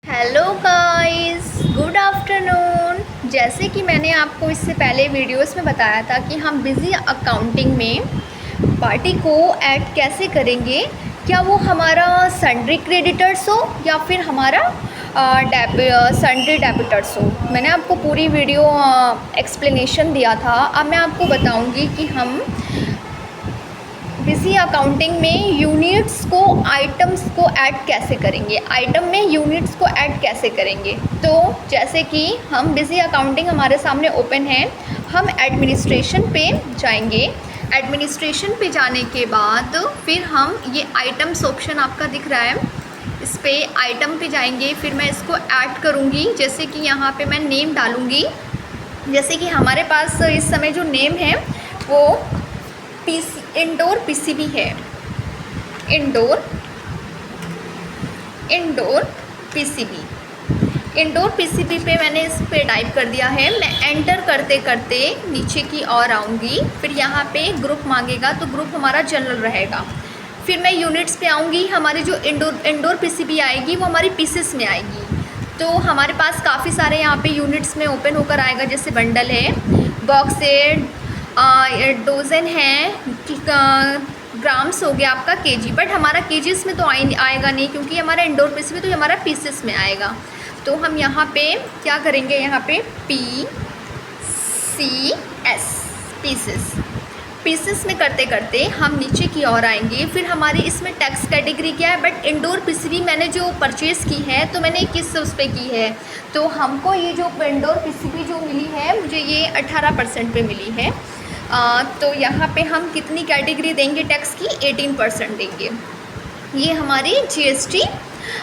Hello guys, good afternoon. जैसे कि मैंने आपको इससे पहले वीडियोस में बताया था कि हम बिज़ी अकाउंटिंग में पार्टी को ऐड कैसे करेंगे। क्या वो हमारा सन्ड्री क्रेडिटर्स हो या फिर हमारा सन्ड्री डेबिटर्स हो। मैंने आपको पूरी वीडियो एक्सप्लेनेशन दिया था। अब मैं आपको बताऊंगी कि हम बिज़ी अकाउंटिंग में यूनिट्स को आइटम्स को ऐड कैसे करेंगे, आइटम में यूनिट्स को ऐड कैसे करेंगे। तो जैसे कि हम बिज़ी अकाउंटिंग हमारे सामने ओपन है, हम एडमिनिस्ट्रेशन पे जाएंगे। एडमिनिस्ट्रेशन पे जाने के बाद फिर हम ये आइटम्स ऑप्शन आपका दिख रहा है, इस पर आइटम पे जाएंगे। फिर मैं इसको ऐड करूँगी। जैसे कि यहाँ पे मैं नेम डालूँगी। जैसे कि हमारे पास इस समय जो नेम है वो इंडोर पीसीबी है। इंडोर पीसीबी पे मैंने इस पे टाइप कर दिया है। मैं एंटर करते करते नीचे की ओर आऊँगी। फिर यहाँ पे ग्रुप मांगेगा तो ग्रुप हमारा जनरल रहेगा। फिर मैं यूनिट्स पे आऊँगी। हमारी जो इंडोर पीसीबी आएगी वो हमारी पीसेस में आएगी। तो हमारे पास काफ़ी सारे यहाँ पे यूनिट्स में ओपन होकर आएगा। जैसे बंडल है, बॉक्स है, डोजन है, ग्राम्स हो गया आपका केजी। बट हमारा केजीस में तो आएगा नहीं, क्योंकि हमारा इंडोर पीस में तो हमारा पीसेस में आएगा। तो हम यहाँ पे क्या करेंगे, यहाँ पे पीसेस में करते करते हम नीचे की ओर आएंगे। फिर हमारी इसमें टैक्स कैटेगरी क्या है, बट इंडोर पीसीबी मैंने जो परचेज़ की है तो मैंने किस उस पर की है। तो हमको ये जो इंडोर पीसीबी जो मिली है, मुझे ये 18% पे मिली है। तो यहाँ पे हम कितनी कैटेगरी देंगे टैक्स की, 18% देंगे। ये हमारी जीएसटी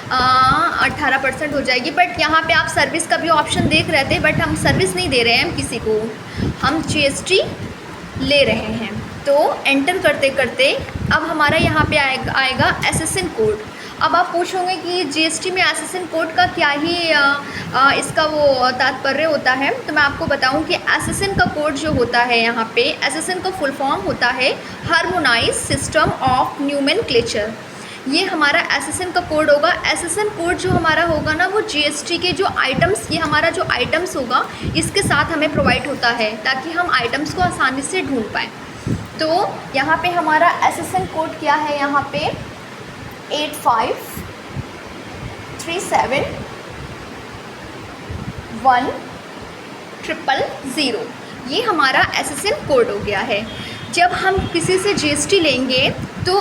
18% हो जाएगी। बट यहाँ पे आप सर्विस का भी ऑप्शन देख रहे थे, बट हम सर्विस नहीं दे रहे हैं हम किसी को, हम जीएसटी ले रहे हैं। तो एंटर करते करते अब हमारा यहाँ पे आएगा एसएसएन कोड। अब आप पूछोगे कि जीएसटी में एसएसएन कोड का क्या ही इसका वो तात्पर्य होता है। तो मैं आपको बताऊं कि एसएसएन का कोड जो होता है, यहाँ पे एसएसएन का फुल फॉर्म होता है हार्मोनाइज सिस्टम ऑफ न्यूमेनक्लेचर। ये हमारा एसएसएन का कोड होगा। एसएसएन कोड जो हमारा होगा ना, वो जीएसटी के जो आइटम्स, ये हमारा जो आइटम्स होगा इसके साथ हमें प्रोवाइड होता है, ताकि हम आइटम्स को आसानी से ढूंढ पाएँ। तो यहाँ पे हमारा एसएसएन कोड क्या है, यहाँ पे 85371000। ये हमारा एसएसएन कोड हो गया है। जब हम किसी से जीएसटी लेंगे तो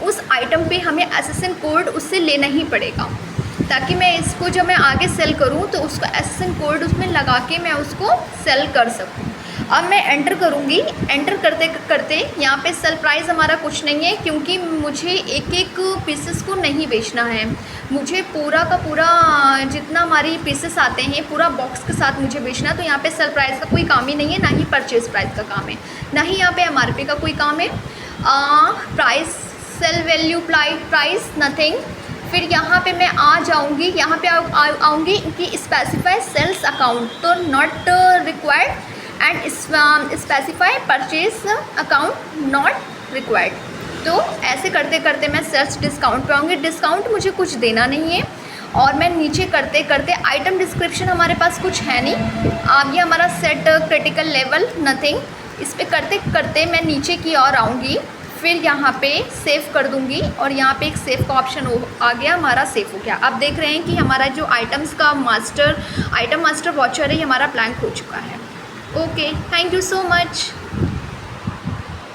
उस आइटम पे हमें एसएसएन कोड उससे लेना ही पड़ेगा, ताकि मैं इसको जब मैं आगे सेल करूं तो उसको एसएसएन कोड उसमें लगा के मैं उसको सेल कर सकूं। अब मैं एंटर करूंगी। एंटर करते करते यहाँ पे सेल प्राइस हमारा कुछ नहीं है, क्योंकि मुझे एक एक पीसेस को नहीं बेचना है। मुझे पूरा का पूरा जितना हमारी पीसेस आते हैं पूरा बॉक्स के साथ मुझे बेचना। तो यहाँ पे सेल प्राइस का कोई काम ही नहीं है, ना ही परचेज प्राइस का काम है, ना ही यहाँ पे एमआरपी का कोई काम है। Price, sale value, price, nothing. फिर यहाँ पे मैं आ जाऊँगी, यहाँ पे आऊँगी कि स्पेसिफाई सेल्स अकाउंट, तो not required, and specify purchase account not required. तो ऐसे करते करते मैं सर्च डिस्काउंट पे आऊँगी। डिस्काउंट मुझे कुछ देना नहीं है। और मैं नीचे करते करते आइटम डिस्क्रिप्शन हमारे पास कुछ है नहीं। अब ये हमारा सेट क्रिटिकल लेवल, नथिंग। इस पर करते करते मैं नीचे की ओर आऊँगी। फिर यहाँ पे सेव कर दूँगी, और यहाँ पे एक सेव का ऑप्शन आ गया, हमारा सेव हो गया। आप देख रहे हैं कि हमारा जो आइटम्स का आइटम मास्टर वॉचर है, ये हमारा ब्लैंक हो चुका है। Okay, thank you so much.